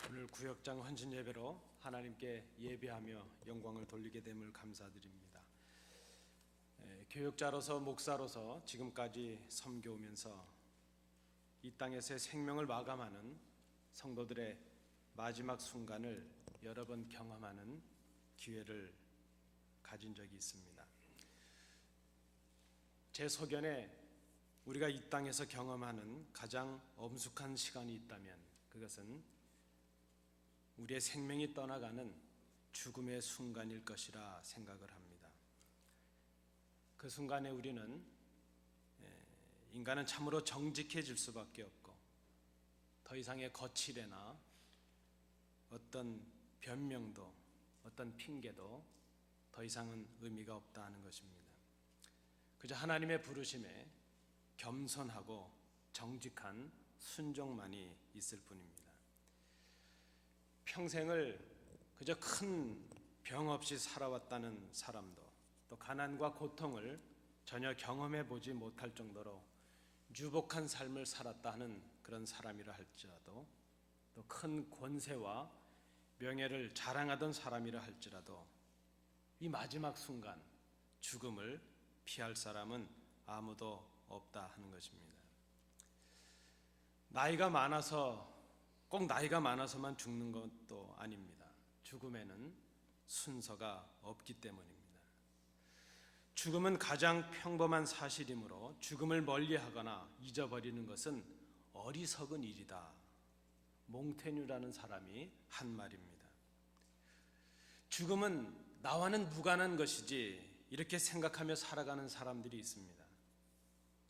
오늘 구역장 헌신 예배로 하나님께 예배하며 영광을 돌리게 됨을 감사드립니다. 교역자로서 목사로서 지금까지 섬겨오면서 이 땅에서의 생명을 마감하는 성도들의 마지막 순간을 여러 번 경험하는 기회를 가진 적이 있습니다. 제 소견에 우리가 이 땅에서 경험하는 가장 엄숙한 시간이 있다면 그것은 우리의 생명이 떠나가는 죽음의 순간일 것이라 생각을 합니다. 그 순간에 우리는 인간은 참으로 정직해질 수밖에 없고 더 이상의 거칠애나 어떤 변명도 어떤 핑계도 더 이상은 의미가 없다 하는 것입니다. 그저 하나님의 부르심에 겸손하고 정직한 순종만이 있을 뿐입니다. 평생을 그저 큰 병 없이 살아왔다는 사람도 또 가난과 고통을 전혀 경험해 보지 못할 정도로 유복한 삶을 살았다 하는 그런 사람이라 할지라도 또 큰 권세와 명예를 자랑하던 사람이라 할지라도 이 마지막 순간 죽음을 피할 사람은 아무도 없다 하는 것입니다. 꼭 나이가 많아서만 죽는 것도 아닙니다. 죽음에는 순서가 없기 때문입니다. 죽음은 가장 평범한 사실이므로 죽음을 멀리하거나 잊어버리는 것은 어리석은 일이다. 몽테뉴라는 사람이 한 말입니다. 죽음은 나와는 무관한 것이지 이렇게 생각하며 살아가는 사람들이 있습니다.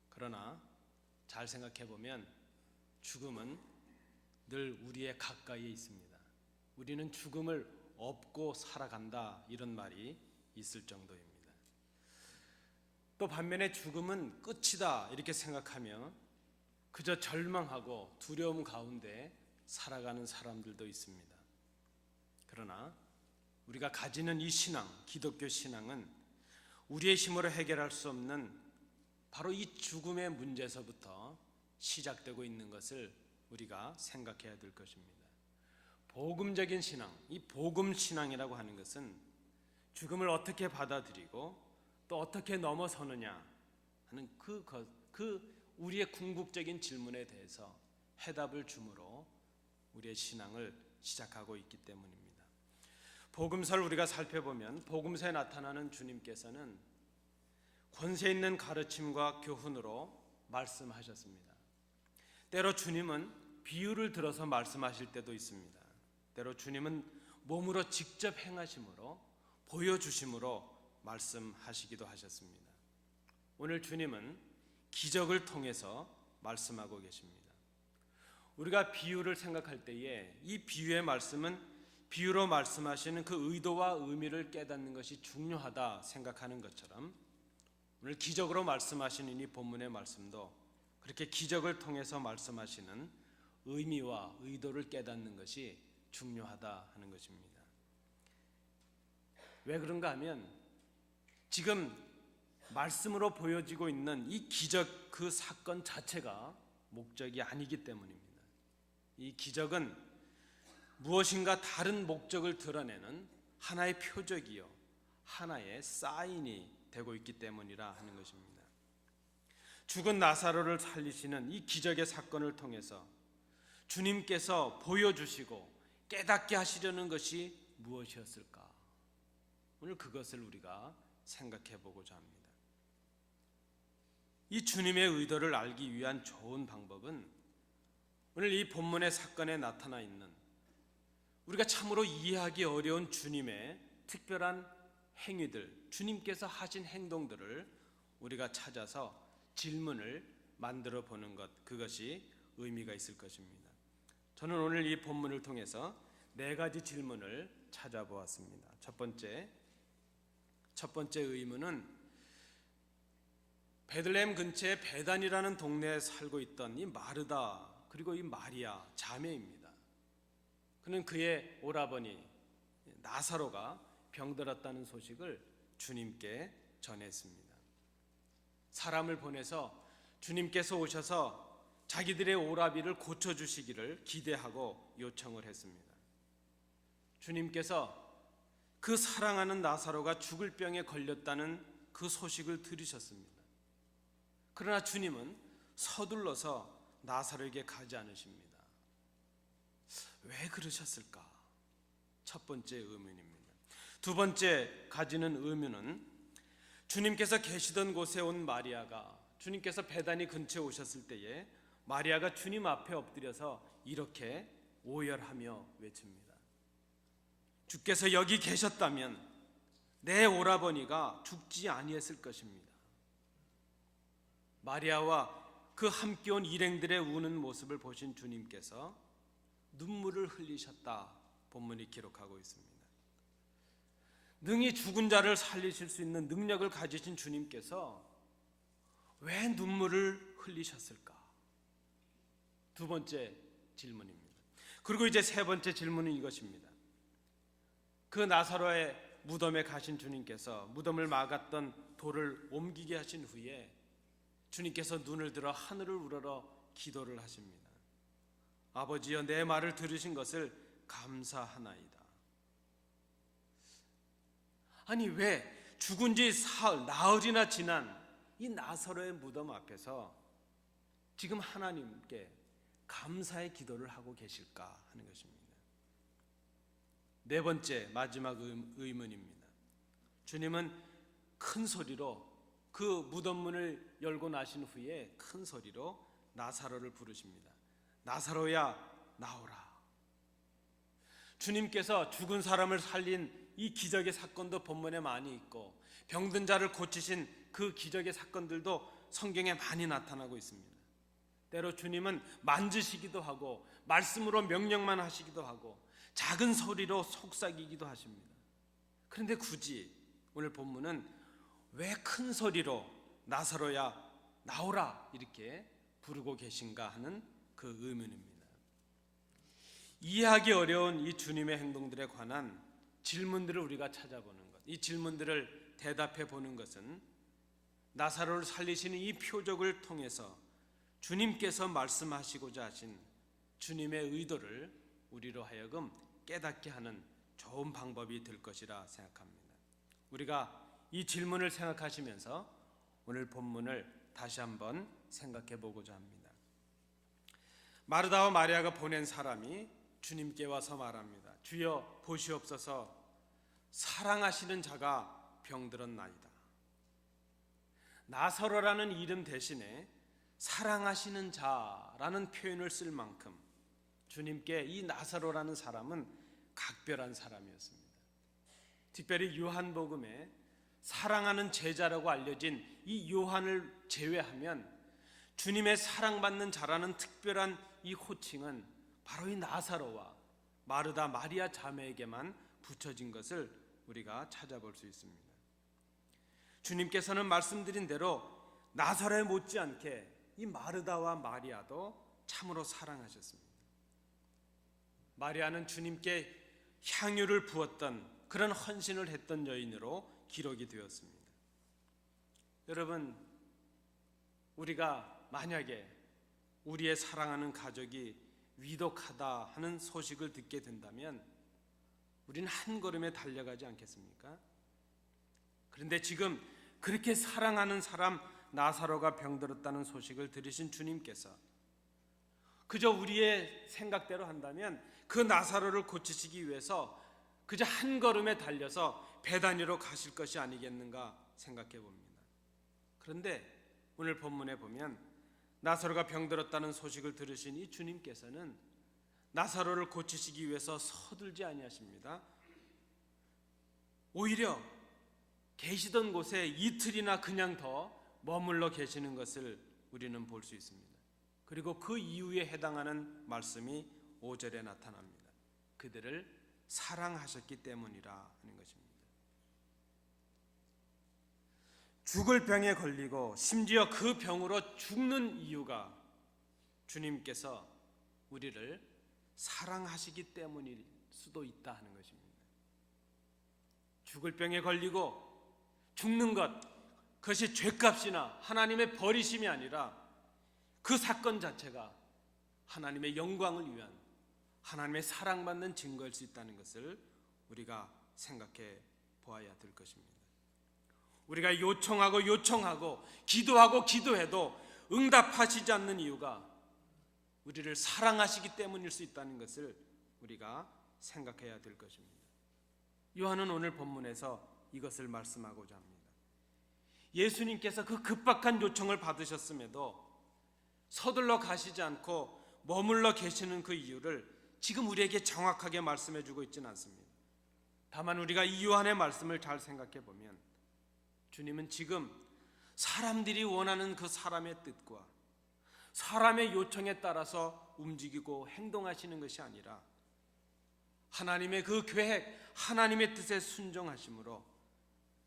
그러나 잘 생각해 보면 죽음은 늘 우리의 가까이에 있습니다. 우리는 죽음을 업고 살아간다 이런 말이 있을 정도입니다. 또 반면에 죽음은 끝이다 이렇게 생각하며 그저 절망하고 두려움 가운데 살아가는 사람들도 있습니다. 그러나 우리가 가지는 이 신앙, 기독교 신앙은 우리의 힘으로 해결할 수 없는 바로 이 죽음의 문제에서부터 시작되고 있는 것을 우리가 생각해야 될 것입니다. 복음적인 신앙, 이 복음 신앙이라고 하는 것은 죽음을 어떻게 받아들이고 또 어떻게 넘어서느냐 하는 그 우리의 궁극적인 질문에 대해서 해답을 주므로 우리의 신앙을 시작하고 있기 때문입니다. 복음서를 우리가 살펴보면 복음서에 나타나는 주님께서는 권세 있는 가르침과 교훈으로 말씀하셨습니다. 때로 주님은 비유를 들어서 말씀하실 때도 있습니다. 때로 주님은 몸으로 직접 행하심으로 보여주심으로 말씀하시기도 하셨습니다. 오늘 주님은 기적을 통해서 말씀하고 계십니다. 우리가 비유를 생각할 때에 이 비유의 말씀은 비유로 말씀하시는 그 의도와 의미를 깨닫는 것이 중요하다 생각하는 것처럼 오늘 기적으로 말씀하시는 이 본문의 말씀도 그렇게 기적을 통해서 말씀하시는 의미와 의도를 깨닫는 것이 중요하다 하는 것입니다. 왜 그런가 하면 지금 말씀으로 보여지고 있는 이 기적 그 사건 자체가 목적이 아니기 때문입니다. 이 기적은 무엇인가 다른 목적을 드러내는 하나의 표적이요 하나의 사인이 되고 있기 때문이라 하는 것입니다. 죽은 나사로를 살리시는 이 기적의 사건을 통해서 주님께서 보여주시고 깨닫게 하시려는 것이 무엇이었을까? 오늘 그것을 우리가 생각해 보고자 합니다. 이 주님의 의도를 알기 위한 좋은 방법은 오늘 이 본문의 사건에 나타나 있는 우리가 참으로 이해하기 어려운 주님의 특별한 행위들, 주님께서 하신 행동들을 우리가 찾아서 질문을 만들어 보는 것, 그것이 의미가 있을 것입니다. 저는 오늘 이 본문을 통해서 4가지 질문을 찾아보았습니다. 첫 번째 의문은 베들레헴 근처에 베단이라는 동네에 살고 있던 이 마르다 그리고 이 마리아 자매입니다. 그는 그의 오라버니 나사로가 병들었다는 소식을 주님께 전했습니다. 사람을 보내서 주님께서 오셔서 자기들의 오라비를 고쳐주시기를 기대하고 요청을 했습니다. 주님께서 그 사랑하는 나사로가 죽을 병에 걸렸다는 그 소식을 들으셨습니다. 그러나 주님은 서둘러서 나사로에게 가지 않으십니다. 왜 그러셨을까? 첫 번째 의문입니다. 두 번째 가지는 의문은 주님께서 계시던 곳에 온 마리아가, 주님께서 베다니 근처에 오셨을 때에 마리아가 주님 앞에 엎드려서 이렇게 오열하며 외칩니다. 주께서 여기 계셨다면 내 오라버니가 죽지 아니했을 것입니다. 마리아와 그 함께 온 일행들의 우는 모습을 보신 주님께서 눈물을 흘리셨다, 본문이 기록하고 있습니다. 능히 죽은 자를 살리실 수 있는 능력을 가지신 주님께서 왜 눈물을 흘리셨을까? 두 번째 질문입니다. 그리고 이제 세 번째 질문은 이것입니다. 그 나사로의 무덤에 가신 주님께서 무덤을 막았던 돌을 옮기게 하신 후에 주님께서 눈을 들어 하늘을 우러러 기도를 하십니다. 아버지여, 내 말을 들으신 것을 감사하나이다. 아니, 왜 죽은 지 사흘, 나흘이나 지난 이 나사로의 무덤 앞에서 지금 하나님께 감사의 기도를 하고 계실까 하는 것입니다. 네 번째, 마지막 의문입니다. 주님은 큰 소리로 그 무덤문을 열고 나신 후에 큰 소리로 나사로를 부르십니다. 나사로야, 나오라. 주님께서 죽은 사람을 살린 이 기적의 사건도 본문에 많이 있고 병든 자를 고치신 그 기적의 사건들도 성경에 많이 나타나고 있습니다. 때로 주님은 만지시기도 하고 말씀으로 명령만 하시기도 하고 작은 소리로 속삭이기도 하십니다. 그런데 굳이 오늘 본문은 왜 큰 소리로 나사로야 나오라 이렇게 부르고 계신가 하는 그 의문입니다. 이해하기 어려운 이 주님의 행동들에 관한 질문들을 우리가 찾아보는 것, 이 질문들을 대답해 보는 것은 나사로를 살리시는 이 표적을 통해서 주님께서 말씀하시고자 하신 주님의 의도를 우리로 하여금 깨닫게 하는 좋은 방법이 될 것이라 생각합니다. 우리가 이 질문을 생각하시면서 오늘 본문을 다시 한번 생각해 보고자 합니다. 마르다와 마리아가 보낸 사람이 주님께 와서 말합니다. 주여 보시옵소서, 사랑하시는 자가 병들었나이다. 나사로라는 이름 대신에 사랑하시는 자라는 표현을 쓸 만큼 주님께 이 나사로라는 사람은 각별한 사람이었습니다. 특별히 요한복음에 사랑하는 제자라고 알려진 이 요한을 제외하면 주님의 사랑받는 자라는 특별한 이 호칭은 바로 이 나사로와 마르다 마리아 자매에게만 붙여진 것을 우리가 찾아볼 수 있습니다. 주님께서는 말씀드린 대로 나사로에 못지않게 이 마르다와 마리아도 참으로 사랑하셨습니다. 마리아는 주님께 향유를 부었던 그런 헌신을 했던 여인으로 기록이 되었습니다. 여러분, 우리가 만약에 우리의 사랑하는 가족이 위독하다 하는 소식을 듣게 된다면 우리는 한 걸음에 달려가지 않겠습니까? 그런데 지금 그렇게 사랑하는 사람 나사로가 병들었다는 소식을 들으신 주님께서 그저 우리의 생각대로 한다면 그 나사로를 고치시기 위해서 그저 한 걸음에 달려서 베다니로 가실 것이 아니겠는가 생각해 봅니다. 그런데 오늘 본문에 보면 나사로가 병들었다는 소식을 들으신 이 주님께서는 나사로를 고치시기 위해서 서둘지 아니하십니다. 오히려 계시던 곳에 이틀이나 그냥 더 머물러 계시는 것을 우리는 볼 수 있습니다. 그리고 그 이유에 해당하는 말씀이 5절에 나타납니다. 그들을 사랑하셨기 때문이라 하는 것입니다. 죽을 병에 걸리고 심지어 그 병으로 죽는 이유가 주님께서 우리를 사랑하시기 때문일 수도 있다 하는 것입니다. 죽을 병에 걸리고 죽는 것, 그것이 죄값이나 하나님의 버리심이 아니라 그 사건 자체가 하나님의 영광을 위한, 하나님의 사랑받는 증거일 수 있다는 것을 우리가 생각해 보아야 될 것입니다. 우리가 요청하고 기도하고 기도해도 응답하시지 않는 이유가 우리를 사랑하시기 때문일 수 있다는 것을 우리가 생각해야 될 것입니다. 요한은 오늘 본문에서 이것을 말씀하고자 합니다. 예수님께서 그 급박한 요청을 받으셨음에도 서둘러 가시지 않고 머물러 계시는 그 이유를 지금 우리에게 정확하게 말씀해 주고 있지는 않습니다. 다만 우리가 이 요한의 말씀을 잘 생각해 보면 주님은 지금 사람들이 원하는 그 사람의 뜻과 사람의 요청에 따라서 움직이고 행동하시는 것이 아니라 하나님의 그 계획, 하나님의 뜻에 순종하심으로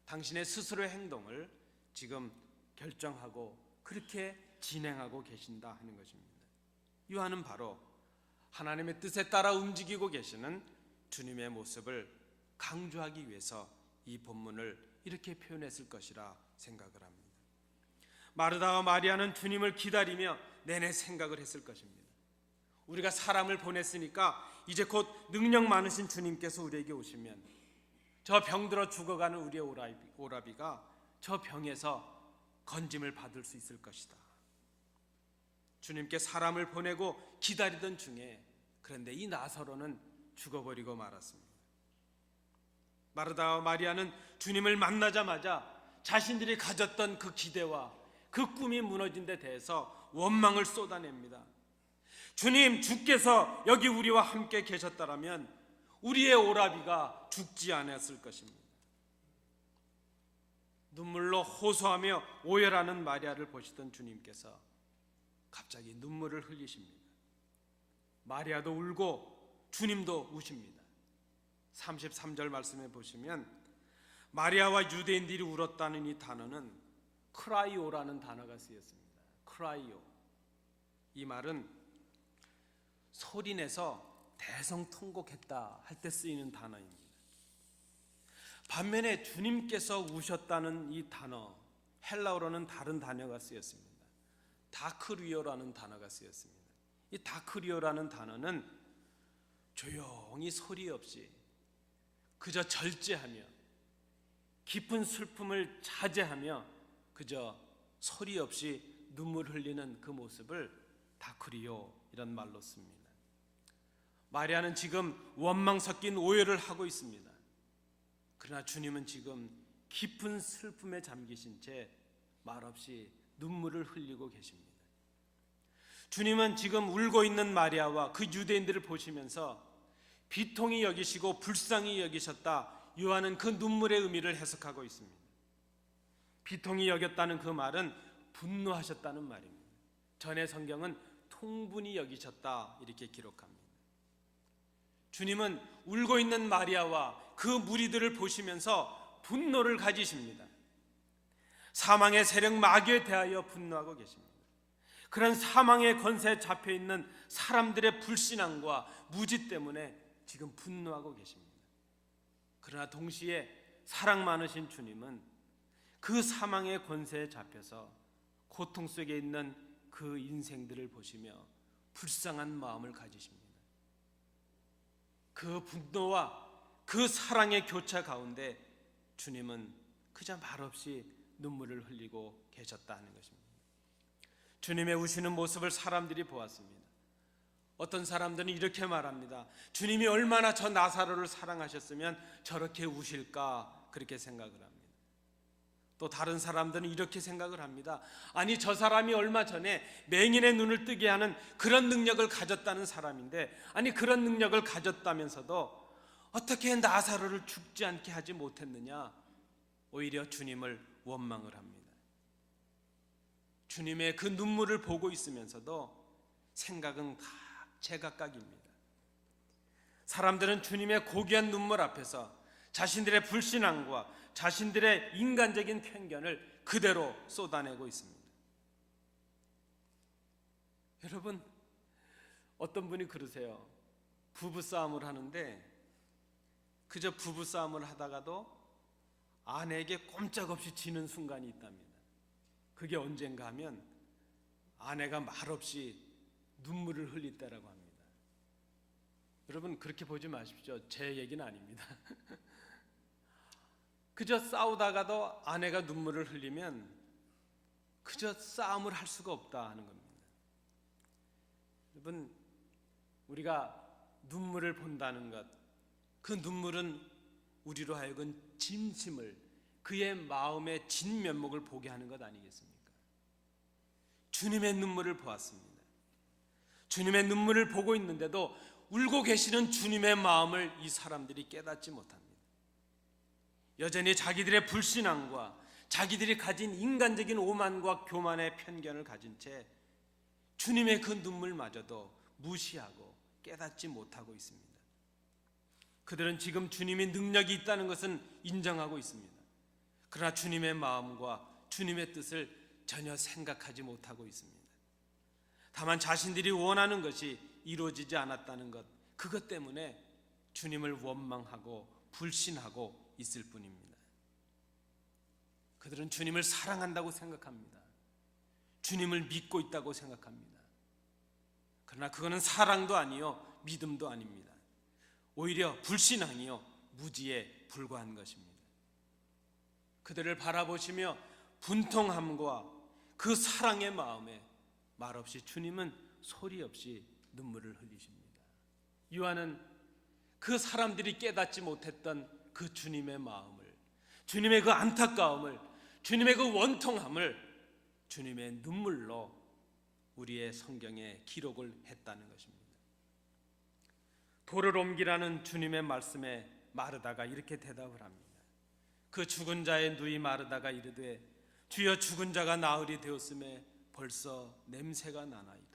당신의 스스로의 행동을 지금 결정하고 그렇게 진행하고 계신다 하는 것입니다. 요한은 바로 하나님의 뜻에 따라 움직이고 계시는 주님의 모습을 강조하기 위해서 이 본문을 이렇게 표현했을 것이라 생각을 합니다. 마르다와 마리아는 주님을 기다리며 내내 생각을 했을 것입니다. 우리가 사람을 보냈으니까 이제 곧 능력 많으신 주님께서 우리에게 오시면 저 병들어 죽어가는 우리의 오라비가 저 병에서 건짐을 받을 수 있을 것이다. 주님께 사람을 보내고 기다리던 중에 그런데 이 나사로는 죽어버리고 말았습니다. 마르다와 마리아는 주님을 만나자마자 자신들이 가졌던 그 기대와 그 꿈이 무너진 데 대해서 원망을 쏟아냅니다. 주님, 주께서 여기 우리와 함께 계셨다라면 우리의 오라비가 죽지 않았을 것입니다. 눈물로 호소하며 오열하는 마리아를 보시던 주님께서 갑자기 눈물을 흘리십니다. 마리아도 울고 주님도 우십니다. 33절 말씀에 보시면 마리아와 유대인들이 울었다는 이 단어는 크라이오라는 단어가 쓰였습니다. 크라이오. 이 말은 소리내서 대성통곡했다 할 때 쓰이는 단어입니다. 반면에 주님께서 우셨다는 이 단어, 헬라어로는 다른 단어가 쓰였습니다. 다크리오라는 단어가 쓰였습니다. 이 다크리오라는 단어는 조용히 소리 없이 그저 절제하며 깊은 슬픔을 자제하며 그저 소리 없이 눈물 흘리는 그 모습을 다크리오 이런 말로 씁니다. 마리아는 지금 원망 섞인 오열을 하고 있습니다. 그러나 주님은 지금 깊은 슬픔에 잠기신 채 말없이 눈물을 흘리고 계십니다. 주님은 지금 울고 있는 마리아와 그 유대인들을 보시면서 비통히 여기시고 불쌍히 여기셨다. 요한은 그 눈물의 의미를 해석하고 있습니다. 비통히 여겼다는 그 말은 분노하셨다는 말입니다. 전의 성경은 통분히 여기셨다 이렇게 기록합니다. 주님은 울고 있는 마리아와 그 무리들을 보시면서 분노를 가지십니다. 사망의 세력 마귀에 대하여 분노하고 계십니다. 그런 사망의 권세에 잡혀있는 사람들의 불신앙과 무지 때문에 지금 분노하고 계십니다. 그러나 동시에 사랑 많으신 주님은 그 사망의 권세에 잡혀서 고통 속에 있는 그 인생들을 보시며 불쌍한 마음을 가지십니다. 그 분노와 그 사랑의 교차 가운데 주님은 그저 말없이 눈물을 흘리고 계셨다 하는 것입니다. 주님의 우시는 모습을 사람들이 보았습니다. 어떤 사람들은 이렇게 말합니다. 주님이 얼마나 저 나사로를 사랑하셨으면 저렇게 우실까 그렇게 생각을 합니다. 또 다른 사람들은 이렇게 생각을 합니다. 아니 저 사람이 얼마 전에 맹인의 눈을 뜨게 하는 그런 능력을 가졌다는 사람인데 아니 그런 능력을 가졌다면서도 어떻게 나사로를 죽지 않게 하지 못했느냐 오히려 주님을 원망을 합니다. 주님의 그 눈물을 보고 있으면서도 생각은 다 제각각입니다. 사람들은 주님의 고귀한 눈물 앞에서 자신들의 불신앙과 자신들의 인간적인 편견을 그대로 쏟아내고 있습니다. 여러분, 어떤 분이 그러세요. 부부싸움을 하는데 그저 부부싸움을 하다가도 아내에게 꼼짝없이 지는 순간이 있답니다. 그게 언젠가 하면 아내가 말없이 눈물을 흘릴 때라고 합니다. 여러분 그렇게 보지 마십시오. 제 얘기는 아닙니다. 그저 싸우다가도 아내가 눈물을 흘리면 그저 싸움을 할 수가 없다 하는 겁니다. 여러분 우리가 눈물을 본다는 것, 그 눈물은 우리로 하여금 진심을, 그의 마음의 진면목을 보게 하는 것 아니겠습니까? 주님의 눈물을 보았습니다. 주님의 눈물을 보고 있는데도 울고 계시는 주님의 마음을 이 사람들이 깨닫지 못합니다. 여전히 자기들의 불신앙과 자기들이 가진 인간적인 오만과 교만의 편견을 가진 채 주님의 그 눈물마저도 무시하고 깨닫지 못하고 있습니다. 그들은 지금 주님의 능력이 있다는 것은 인정하고 있습니다. 그러나 주님의 마음과 주님의 뜻을 전혀 생각하지 못하고 있습니다. 다만 자신들이 원하는 것이 이루어지지 않았다는 것, 그것 때문에 주님을 원망하고 불신하고 있을 뿐입니다. 그들은 주님을 사랑한다고 생각합니다. 주님을 믿고 있다고 생각합니다. 그러나 그거는 사랑도 아니요 믿음도 아닙니다. 오히려 불신앙이요 무지에 불과한 것입니다. 그들을 바라보시며 분통함과 그 사랑의 마음에 말없이 주님은 소리 없이 눈물을 흘리십니다. 요한은 그 사람들이 깨닫지 못했던 그 주님의 마음을, 주님의 그 안타까움을, 주님의 그 원통함을 주님의 눈물로 우리의 성경에 기록을 했다는 것입니다. 돌을 옮기라는 주님의 말씀에 마르다가 이렇게 대답을 합니다. 그 죽은 자의 누이 마르다가 이르되 주여 죽은 자가 나흘이 되었음에 벌써 냄새가 나나이다.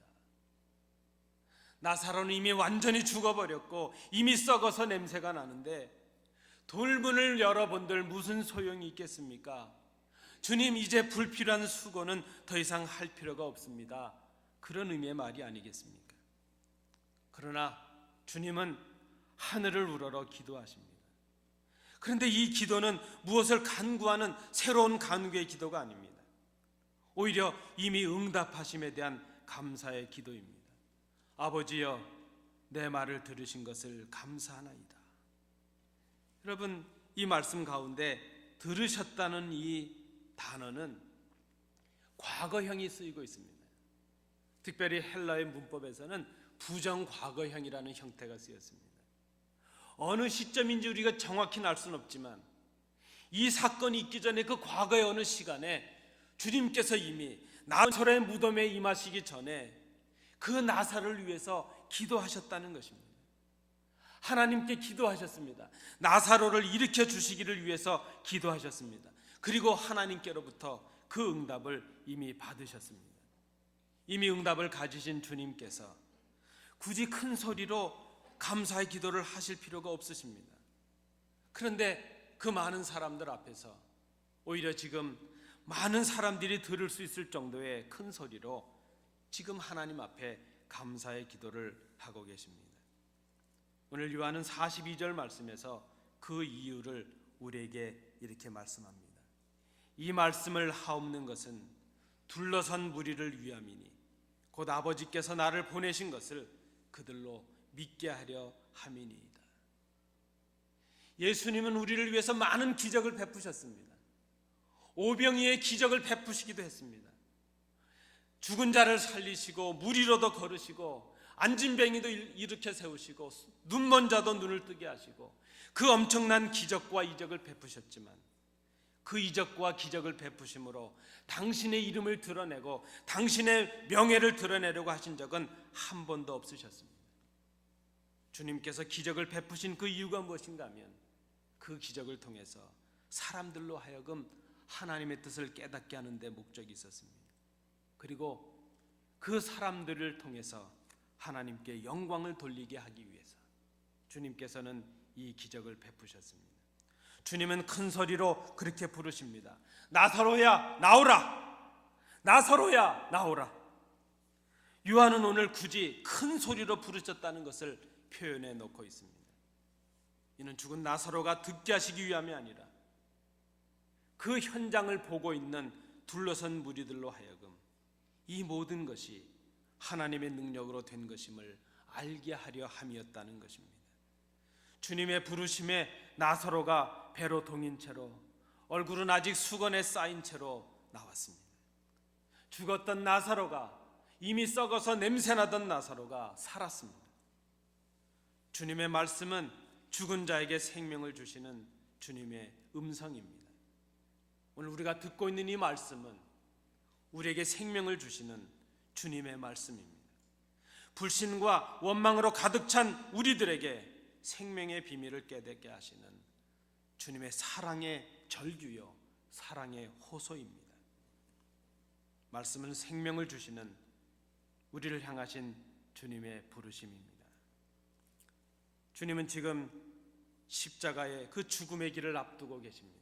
나사로는 이미 완전히 죽어버렸고 이미 썩어서 냄새가 나는데 돌문을 열어본들 무슨 소용이 있겠습니까? 주님 이제 불필요한 수고는 더 이상 할 필요가 없습니다. 그런 의미의 말이 아니겠습니까? 그러나 주님은 하늘을 우러러 기도하십니다. 그런데 이 기도는 무엇을 간구하는 새로운 간구의 기도가 아닙니다. 오히려 이미 응답하심에 대한 감사의 기도입니다. 아버지여 내 말을 들으신 것을 감사하나이다. 여러분 이 말씀 가운데 들으셨다는 이 단어는 과거형이 쓰이고 있습니다. 특별히 헬라의 문법에서는 부정과거형이라는 형태가 쓰였습니다. 어느 시점인지 우리가 정확히 알 수는 없지만 이 사건이 있기 전에 그 과거의 어느 시간에 주님께서 이미 나사로의 무덤에 임하시기 전에 그 나사로를 위해서 기도하셨다는 것입니다. 하나님께 기도하셨습니다. 나사로를 일으켜 주시기를 위해서 기도하셨습니다. 그리고 하나님께로부터 그 응답을 이미 받으셨습니다. 이미 응답을 가지신 주님께서 굳이 큰 소리로 감사의 기도를 하실 필요가 없으십니다. 그런데 그 많은 사람들 앞에서 오히려 지금 많은 사람들이 들을 수 있을 정도의 큰 소리로 지금 하나님 앞에 감사의 기도를 하고 계십니다. 오늘 요한은 42절 말씀에서 그 이유를 우리에게 이렇게 말씀합니다. 이 말씀을 하옵는 것은 둘러선 무리를 위함이니 곧 아버지께서 나를 보내신 것을 그들로 믿게 하려 함이니이다. 예수님은 우리를 위해서 많은 기적을 베푸셨습니다. 오병이의 기적을 베푸시기도 했습니다. 죽은 자를 살리시고 무리로도 걸으시고 안진뱅이도 일으켜 세우시고 눈먼 자도 눈을 뜨게 하시고 그 엄청난 기적과 이적을 베푸셨지만 그 이적과 기적을 베푸심으로 당신의 이름을 드러내고 당신의 명예를 드러내려고 하신 적은 한 번도 없으셨습니다. 주님께서 기적을 베푸신 그 이유가 무엇인가 하면 그 기적을 통해서 사람들로 하여금 하나님의 뜻을 깨닫게 하는 데 목적이 있었습니다. 그리고 그 사람들을 통해서 하나님께 영광을 돌리게 하기 위해서 주님께서는 이 기적을 베푸셨습니다. 주님은 큰 소리로 그렇게 부르십니다. 나사로야 나오라! 나사로야 나오라! 요한은 오늘 굳이 큰 소리로 부르셨다는 것을 표현해 놓고 있습니다. 이는 죽은 나사로가 듣게 하시기 위함이 아니라 그 현장을 보고 있는 둘러선 무리들로 하여금 이 모든 것이 하나님의 능력으로 된 것임을 알게 하려 함이었다는 것입니다. 주님의 부르심에 나사로가 배로 동인 채로, 얼굴은 아직 수건에 쌓인 채로 나왔습니다. 죽었던 나사로가, 이미 썩어서 냄새나던 나사로가 살았습니다. 주님의 말씀은 죽은 자에게 생명을 주시는 주님의 음성입니다. 오늘 우리가 듣고 있는 이 말씀은 우리에게 생명을 주시는 주님의 말씀입니다. 불신과 원망으로 가득 찬 우리들에게 생명의 비밀을 깨닫게 하시는 주님의 사랑의 절규요, 사랑의 호소입니다. 말씀은 생명을 주시는 우리를 향하신 주님의 부르심입니다. 주님은 지금 십자가의 그 죽음의 길을 앞두고 계십니다.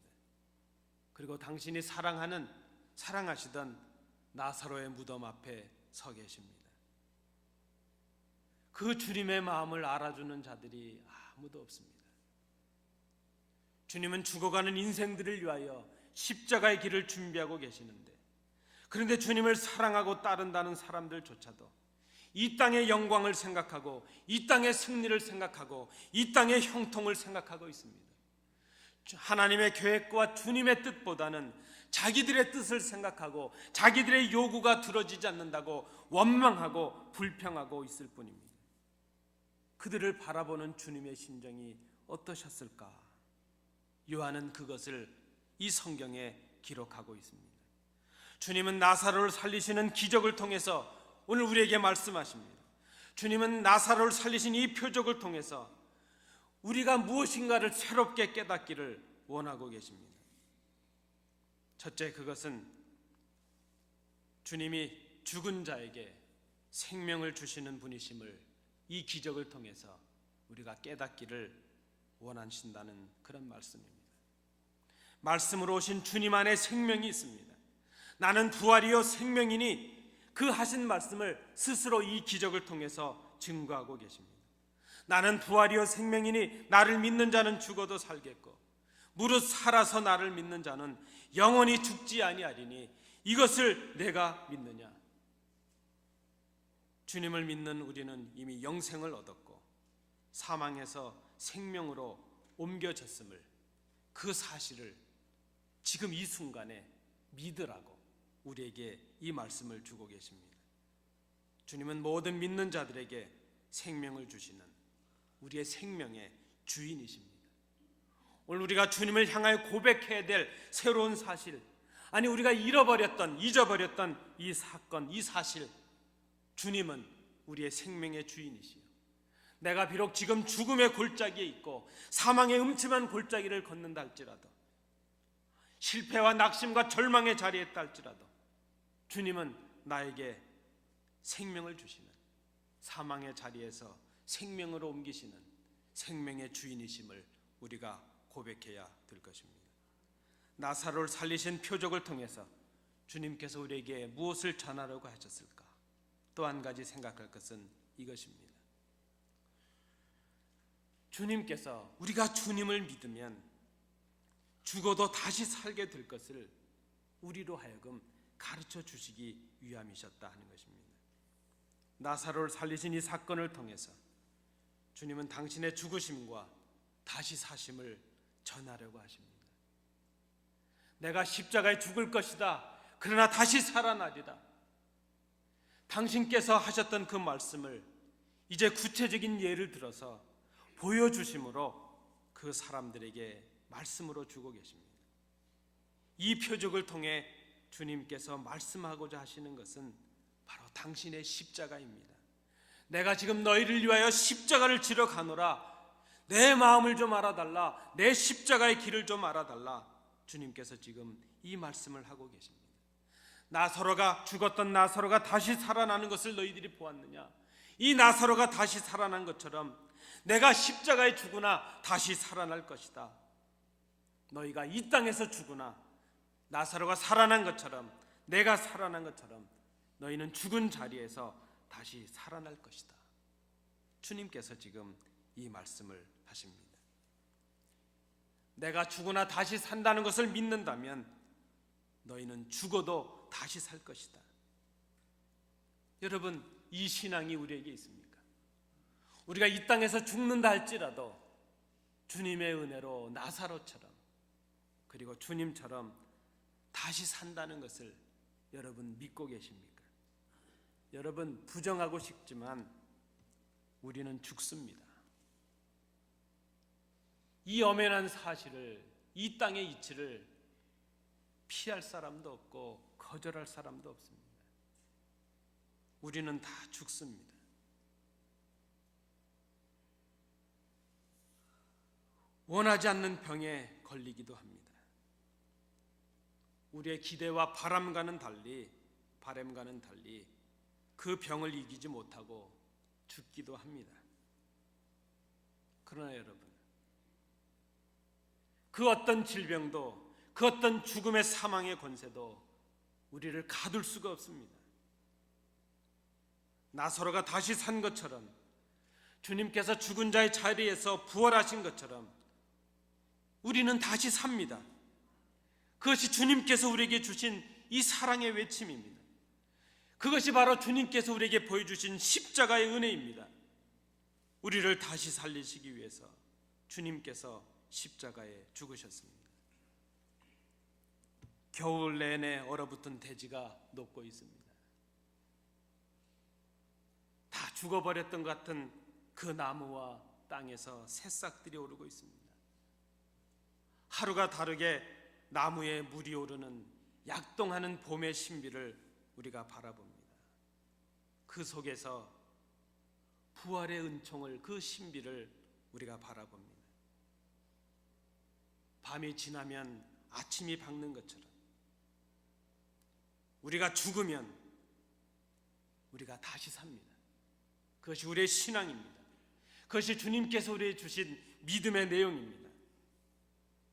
그리고 당신이 사랑하시던 나사로의 무덤 앞에 서 계십니다. 그 주님의 마음을 알아주는 자들이 아무도 없습니다. 주님은 죽어가는 인생들을 위하여 십자가의 길을 준비하고 계시는데, 그런데 주님을 사랑하고 따른다는 사람들조차도 이 땅의 영광을 생각하고, 이 땅의 승리를 생각하고, 이 땅의 형통을 생각하고 있습니다. 하나님의 계획과 주님의 뜻보다는 자기들의 뜻을 생각하고 자기들의 요구가 들어지지 않는다고 원망하고 불평하고 있을 뿐입니다. 그들을 바라보는 주님의 심정이 어떠셨을까? 요한은 그것을 이 성경에 기록하고 있습니다. 주님은 나사로를 살리시는 기적을 통해서 오늘 우리에게 말씀하십니다. 주님은 나사로를 살리신 이 표적을 통해서 우리가 무엇인가를 새롭게 깨닫기를 원하고 계십니다. 첫째, 그것은 주님이 죽은 자에게 생명을 주시는 분이심을 이 기적을 통해서 우리가 깨닫기를 원하신다는 그런 말씀입니다. 말씀으로 오신 주님 안에 생명이 있습니다. 나는 부활이요 생명이니, 그 하신 말씀을 스스로 이 기적을 통해서 증거하고 계십니다. 나는 부활이요 생명이니 나를 믿는 자는 죽어도 살겠고 무릇 살아서 나를 믿는 자는 영원히 죽지 아니하리니 이것을 내가 믿느냐? 주님을 믿는 우리는 이미 영생을 얻었고 사망에서 생명으로 옮겨졌음을, 그 사실을 지금 이 순간에 믿으라고 우리에게 이 말씀을 주고 계십니다. 주님은 모든 믿는 자들에게 생명을 주시는 우리의 생명의 주인이십니다. 오늘 우리가 주님을 향하여 고백해야 될 새로운 사실, 아니 우리가 잊어버렸던 이 사건, 이 사실, 주님은 우리의 생명의 주인이시요, 내가 비록 지금 죽음의 골짜기에 있고 사망의 음침한 골짜기를 걷는다 할지라도, 실패와 낙심과 절망의 자리에 있다 할지라도 주님은 나에게 생명을 주시는, 사망의 자리에서 생명으로 옮기시는 생명의 주인이심을 우리가 고백해야 될 것입니다. 나사로를 살리신 표적을 통해서 주님께서 우리에게 무엇을 전하려고 하셨을까? 또 한 가지 생각할 것은 이것입니다. 주님께서 우리가 주님을 믿으면 죽어도 다시 살게 될 것을 우리로 하여금 가르쳐 주시기 위함이셨다 하는 것입니다. 나사로를 살리신 이 사건을 통해서 주님은 당신의 죽으심과 다시 사심을 전하려고 하십니다. 내가 십자가에 죽을 것이다, 그러나 다시 살아나리라. 당신께서 하셨던 그 말씀을 이제 구체적인 예를 들어서 보여주심으로 그 사람들에게 말씀으로 주고 계십니다. 이 표적을 통해 주님께서 말씀하고자 하시는 것은 바로 당신의 십자가입니다. 내가 지금 너희를 위하여 십자가를 지러 가노라, 내 마음을 좀 알아달라, 내 십자가의 길을 좀 알아달라. 주님께서 지금 이 말씀을 하고 계십니다. 나사로가, 죽었던 나사로가 다시 살아나는 것을 너희들이 보았느냐? 이 나사로가 다시 살아난 것처럼 내가 십자가에 죽으나 다시 살아날 것이다. 너희가 이 땅에서 죽으나 나사로가 살아난 것처럼, 내가 살아난 것처럼 너희는 죽은 자리에서 다시 살아날 것이다. 주님께서 지금 이 말씀을 하십니다. 내가 죽으나 다시 산다는 것을 믿는다면 너희는 죽어도 다시 살 것이다. 여러분, 이 신앙이 우리에게 있습니까? 우리가 이 땅에서 죽는다 할지라도 주님의 은혜로 나사로처럼, 그리고 주님처럼 다시 산다는 것을 여러분 믿고 계십니까? 여러분, 부정하고 싶지만 우리는 죽습니다. 이 엄연한 사실을, 이 땅의 이치를 피할 사람도 없고 거절할 사람도 없습니다. 우리는 다 죽습니다. 원하지 않는 병에 걸리기도 합니다. 우리의 기대와 바람과는 달리 그 병을 이기지 못하고 죽기도 합니다. 그러나 여러분, 그 어떤 질병도, 그 어떤 죽음의 사망의 권세도 우리를 가둘 수가 없습니다. 나사로가 다시 산 것처럼, 주님께서 죽은 자의 자리에서 부활하신 것처럼 우리는 다시 삽니다. 그것이 주님께서 우리에게 주신 이 사랑의 외침입니다. 그것이 바로 주님께서 우리에게 보여주신 십자가의 은혜입니다. 우리를 다시 살리시기 위해서 주님께서 십자가에 죽으셨습니다. 겨울 내내 얼어붙은 대지가 녹고 있습니다. 다 죽어버렸던 것 같은 그 나무와 땅에서 새싹들이 오르고 있습니다. 하루가 다르게 나무에 물이 오르는 약동하는 봄의 신비를 우리가 바라봅니다. 그 속에서 부활의 은총을, 그 신비를 우리가 바라봅니다. 밤이 지나면 아침이 밝는 것처럼 우리가 죽으면 우리가 다시 삽니다. 그것이 우리의 신앙입니다. 그것이 주님께서 우리에게 주신 믿음의 내용입니다.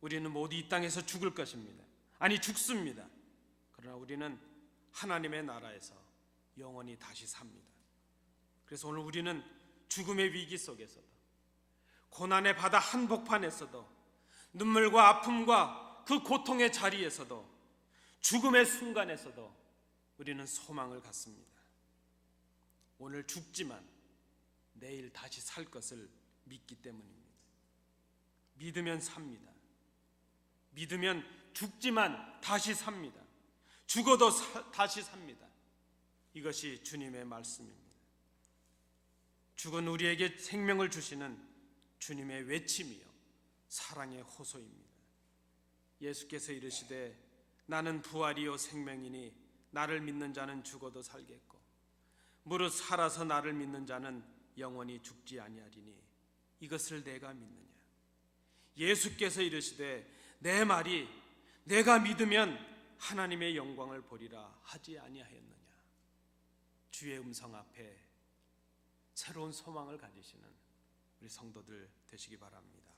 우리는 모두 이 땅에서 죽을 것입니다. 아니, 죽습니다. 그러나 우리는 하나님의 나라에서 영원히 다시 삽니다. 그래서 오늘 우리는 죽음의 위기 속에서도, 고난의 바다 한복판에서도, 눈물과 아픔과 그 고통의 자리에서도, 죽음의 순간에서도 우리는 소망을 갖습니다. 오늘 죽지만 내일 다시 살 것을 믿기 때문입니다. 믿으면 삽니다. 믿으면 죽지만 다시 삽니다. 죽어도 다시 삽니다. 이것이 주님의 말씀입니다. 죽은 우리에게 생명을 주시는 주님의 외침이요 사랑의 호소입니다. 예수께서 이르시되 나는 부활이요 생명이니 나를 믿는 자는 죽어도 살겠고 무릇 살아서 나를 믿는 자는 영원히 죽지 아니하리니 이것을 내가 믿느냐. 예수께서 이르시되 내 말이 내가 믿으면 하나님의 영광을 보리라 하지 아니하였느냐. 주의 음성 앞에 새로운 소망을 가지시는 우리 성도들 되시기 바랍니다.